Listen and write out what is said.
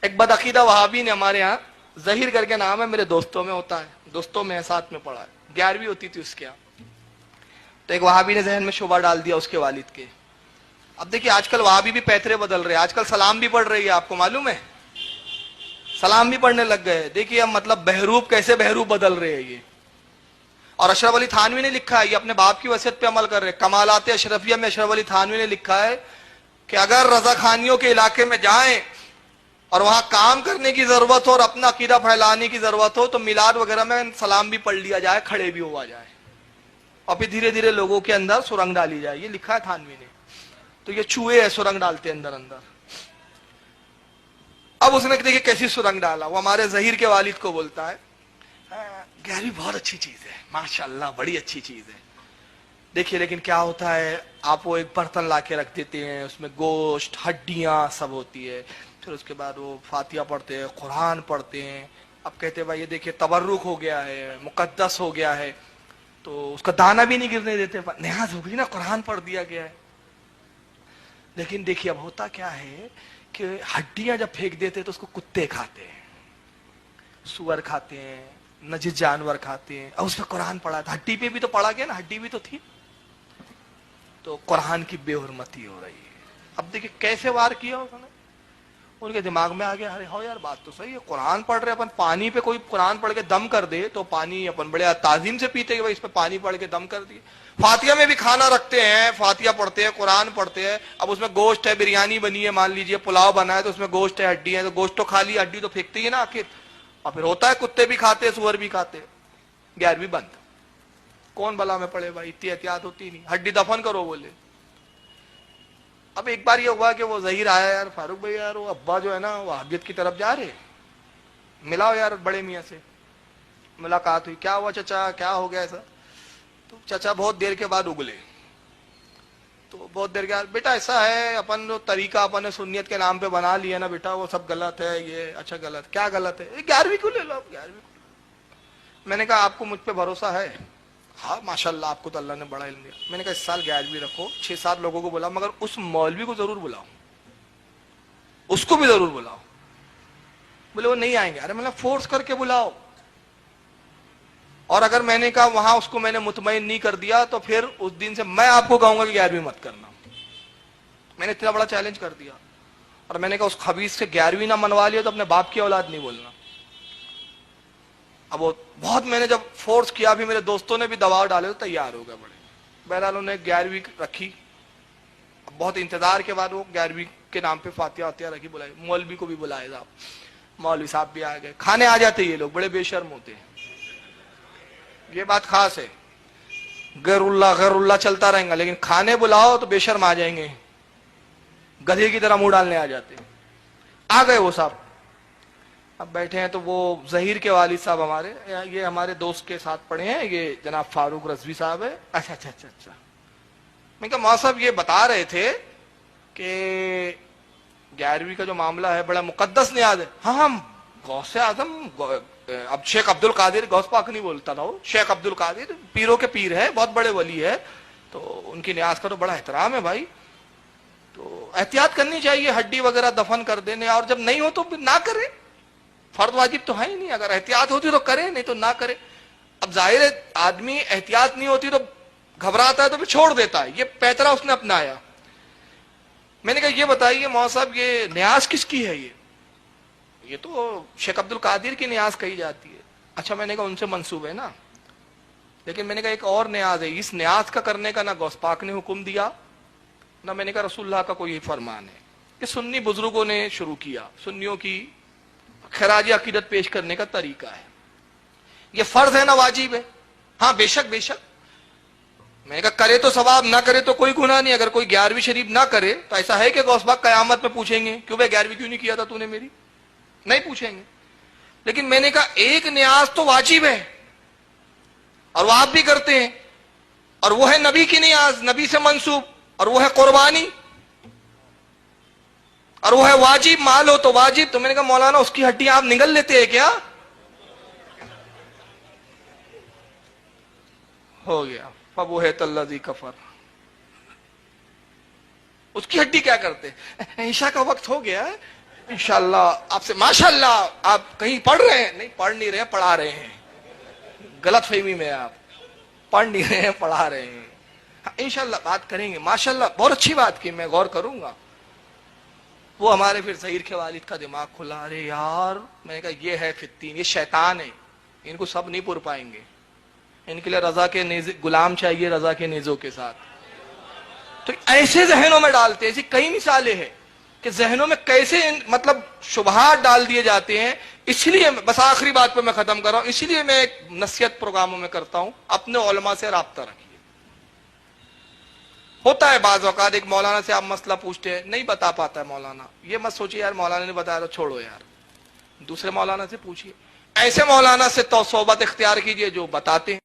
ایک بدعقیدہ وہابی نے ہمارے یہاں، ظہیر کر کے نام ہے، میرے دوستوں میں ہوتا ہے، دوستوں میں ساتھ میں پڑھا ہے، 11ویں ہوتی تھی اس کے یہاں. تو ایک وہابی نے ذہن میں شبہ ڈال دیا اس کے والد کے. اب دیکھیے آج کل وہابی بھی پیترے بدل رہے ہیں، آج کل سلام بھی پڑھ رہی ہے، آپ کو معلوم ہے سلام بھی پڑھنے لگ گئے. دیکھیے اب مطلب بہروب کیسے بہروب بدل رہے ہیں یہ. اور اشرف علی تھانوی نے لکھا ہے، یہ اپنے باپ کی وصیت پہ عمل کر رہے ہیں. کمالات اشرفیہ میں اشرف علی تھانوی نے لکھا ہے کہ اگر رضا خانیوں کے علاقے میں جائیں اور وہاں کام کرنے کی ضرورت ہو اور اپنا عقیدہ پھیلانے کی ضرورت ہو تو میلاد وغیرہ میں سلام بھی پڑھ لیا جائے، کھڑے بھی ہوا جائے، اور پھر دھیرے دھیرے لوگوں کے اندر سرنگ ڈالی جائے. یہ لکھا ہے تھانوی نے. تو یہ چوہے ہے، سرنگ ڈالتے اندر اندر. اب اس نے دیکھیے کیسی سرنگ ڈالا. وہ ہمارے ظہیر کے والد کو بولتا ہے 11ویں بہت اچھی چیز ہے، ماشاءاللہ بڑی اچھی چیز ہے. دیکھیے لیکن کیا ہوتا ہے، آپ وہ ایک برتن لا کے رکھ دیتے ہیں، اس میں گوشت ہڈیاں سب ہوتی ہے، پھر اس کے بعد وہ فاتحہ پڑھتے ہیں، قرآن پڑھتے ہیں. اب کہتے ہیں بھائی یہ دیکھیے تبرک ہو گیا ہے، مقدس ہو گیا ہے، تو اس کا دانہ بھی نہیں گرنے دیتے، نیاز ہو گئی نا، قرآن پڑھ دیا گیا ہے. لیکن دیکھیے اب ہوتا کیا ہے کہ ہڈیاں جب پھینک دیتے تو اس کو کتے کھاتے ہیں، سور کھاتے ہیں، نجس جانور کھاتے ہیں. اور اس پہ قرآن پڑھا تھا، ہڈی پہ بھی تو پڑھا گیا نا، ہڈی بھی تو تھی. تو قرآن کی بے حرمتی ہو رہی ہے. اب دیکھیں کیسے وار کیا انہوں نے. ان کے دماغ میں آ گیا ارے ہو یار بات تو صحیح ہے، قرآن پڑھ رہے اپن، پانی پہ کوئی قرآن پڑھ کے دم کر دے تو پانی اپن بڑے تعظیم سے پیتے کہ بھائی اس پہ پانی پڑھ کے دم کر دیے. فاتحہ میں بھی کھانا رکھتے ہیں، فاتحہ پڑھتے ہیں، قرآن پڑھتے ہیں. اب اس میں گوشت ہے، بریانی بنی ہے، مان لیجئے پلاؤ بنا ہے تو اس میں گوشت ہے، ہڈی ہے، تو گوشت تو کھا لی، ہڈی تو پھینکتے ہی نا آخر. اور پھر ہوتا ہے کتے بھی کھاتے، سور بھی کھاتے. 11ویں بند. کون بلا میں پڑے بھائی، اتنی احتیاط ہوتی نہیں. ہڈی دفن کرو بولے. اب ایک بار یہ ہوا کہ وہ ظہیر آیا، یار فاروق بھائی یار وہ ابا جو ہے نا وہ وہابیت کی طرف جا رہے، ملاؤ یار بڑے میاں سے. ملاقات ہوئی. کیا ہوا چچا، کیا ہو گیا ایسا؟ تو چچا بہت دیر کے بعد اگلے. تو بہت دیر کے بعد بیٹا ایسا ہے، اپن جو طریقہ اپن نے سنیت کے نام پہ بنا لیا نا بیٹا وہ سب غلط ہے. یہ اچھا غلط کیا غلط ہے؟ 11ویں کو لے لو آپ، 11ویں کو. میں نے کہا آپ کو مجھ پہ بھروسہ ہے؟ ہاں ماشاءاللہ آپ کو تو اللہ نے بڑا علم دیا. میں نے کہا اس سال 11ویں رکھو، 6-7 لوگوں کو بلاؤ، مگر اس مولوی کو ضرور بلاؤ، اس کو بھی ضرور بلاؤ. بولے وہ نہیں آئیں گے. ارے مطلب فورس کر کے بلاؤ. اور اگر میں نے کہا وہاں اس کو میں نے مطمئن نہیں کر دیا تو پھر اس دن سے میں آپ کو کہوں گا کہ 11ویں مت کرنا. میں نے اتنا بڑا چیلنج کر دیا. اور میں نے کہا اس خبیث سے 11ویں نہ منوا لیا تو اپنے باپ کی اولاد نہیں بولنا. اب وہ بہت میں نے جب فورس کیا، بھی میرے دوستوں نے بھی دباؤ ڈالے تو تیار ہو گئے بڑے. بہرحال انہوں نے 11ویں رکھی. بہت انتظار کے بعد وہ 11ویں کے نام پہ فاتحہ واتحہ رکھی. بلائی مولوی کو بھی بلائے صاحب، مولوی صاحب بھی آ گئے. کھانے آ جاتے یہ لوگ، بڑے بے شرم ہوتے ہیں. یہ بات خاص ہے، غیر اللہ چلتا رہیں گا لیکن کھانے بلاؤ تو بے شرم آ جائیں گے، گدھے کی طرح منہ ڈالنے آ جاتے ہیں. آ گئے وہ صاحب. اب بیٹھے ہیں تو وہ ظہیر کے والد صاحب ہمارے، یہ ہمارے دوست کے ساتھ پڑھے ہیں، یہ جناب فاروق رضوی صاحب ہے. اچھا اچھا اچھا اچھا. میں کہا ماں صاحب یہ بتا رہے تھے کہ 11ویں کا جو معاملہ ہے بڑا مقدس نیاز ہے. ہاں ہم غوث اعظم، اب شیخ عبد القادر، غوث پاک نہیں بولتا تھا وہ، شیخ عبد القادر پیروں کے پیر ہے، بہت بڑے ولی ہے، تو ان کی نیاز کا تو بڑا احترام ہے بھائی، تو احتیاط کرنی چاہیے ہڈی وغیرہ دفن کر دینے، اور جب نہیں ہو تو نہ کرے. فرض واجب تو ہے ہی نہیں، اگر احتیاط ہوتی تو کرے، نہیں تو نہ کرے. اب ظاہر ہے آدمی احتیاط نہیں ہوتی تو گھبراتا ہے تو پھر چھوڑ دیتا ہے. یہ پیترا اس نے اپنایا. میں نے کہا یہ بتائیے مولوی صاحب یہ نیاز کس کی ہے؟ یہ تو شیخ عبد القادر کی نیاز کہی جاتی ہے. اچھا میں نے کہا ان سے منسوب ہے نا، لیکن میں نے کہا ایک اور نیاز ہے، اس نیاز کا کرنے کا نہ غوث پاک نے حکم دیا، نہ میں نے کہا رسول اللہ کا کوئی فرمان ہے. کہ سنی بزرگوں نے شروع کیا، سنیوں کی خراج عقیدت پیش کرنے کا طریقہ ہے. یہ فرض ہے نہ واجب ہے؟ ہاں بے شک بے شک. میں نے کہا کرے تو ثواب، نہ کرے تو کوئی گناہ نہیں. اگر کوئی 11ویں شریف نہ کرے تو ایسا ہے کہ غوث پاک قیامت میں پوچھیں گے کیوں بھائی 11ویں کیوں نہیں کیا تھا تو نے میری؟ نہیں پوچھیں گے. لیکن میں نے کہا ایک نیاز تو واجب ہے اور وہ آپ بھی کرتے ہیں، اور وہ ہے نبی کی نیاز، نبی سے منسوب، اور وہ ہے قربانی، اور وہ ہے واجب، مال ہو تو واجب. تو میں نے کہا مولانا اس کی ہڈیاں آپ نگل لیتے ہیں کیا؟ ہو گیا فبہت الذی کفر. اس کی ہڈی کیا کرتے؟ عشاء کا وقت ہو گیا، انشاءاللہ آپ سے ماشاءاللہ آپ کہیں پڑھ رہے ہیں؟ نہیں پڑھ نہیں رہے ہیں، پڑھا رہے ہیں، غلط فہمی میں آپ پڑھ نہیں رہے ہیں، پڑھا رہے ہیں. انشاءاللہ بات کریں گے. ماشاءاللہ بہت اچھی بات کی، میں غور کروں گا. وہ ہمارے پھر ظہیر کے والد کا دماغ کھلا، ارے یار میں نے کہا یہ ہے فتین، یہ شیطان ہے، ان کو سب نہیں پور پائیں گے، ان کے لیے رضا کے غلام چاہیے رضا کے نیزوں کے ساتھ. تو ایسے ذہنوں میں ڈالتے ہیں. ایسی کئی مثالیں ہیں کہ ذہنوں میں کیسے مطلب شبہات ڈال دیے جاتے ہیں. اس لیے بس آخری بات پہ میں ختم کر رہا ہوں، اسی لیے میں ایک نصیحت پروگراموں میں کرتا ہوں، اپنے علماء سے رابطہ رکھیے. ہوتا ہے بعض اوقات ایک مولانا سے آپ مسئلہ پوچھتے ہیں، نہیں بتا پاتا ہے مولانا، یہ مت سوچیے یار مولانا نے بتایا تو چھوڑو یار، دوسرے مولانا سے پوچھیے. ایسے مولانا سے تو صحبت اختیار کیجئے جو بتاتے ہیں.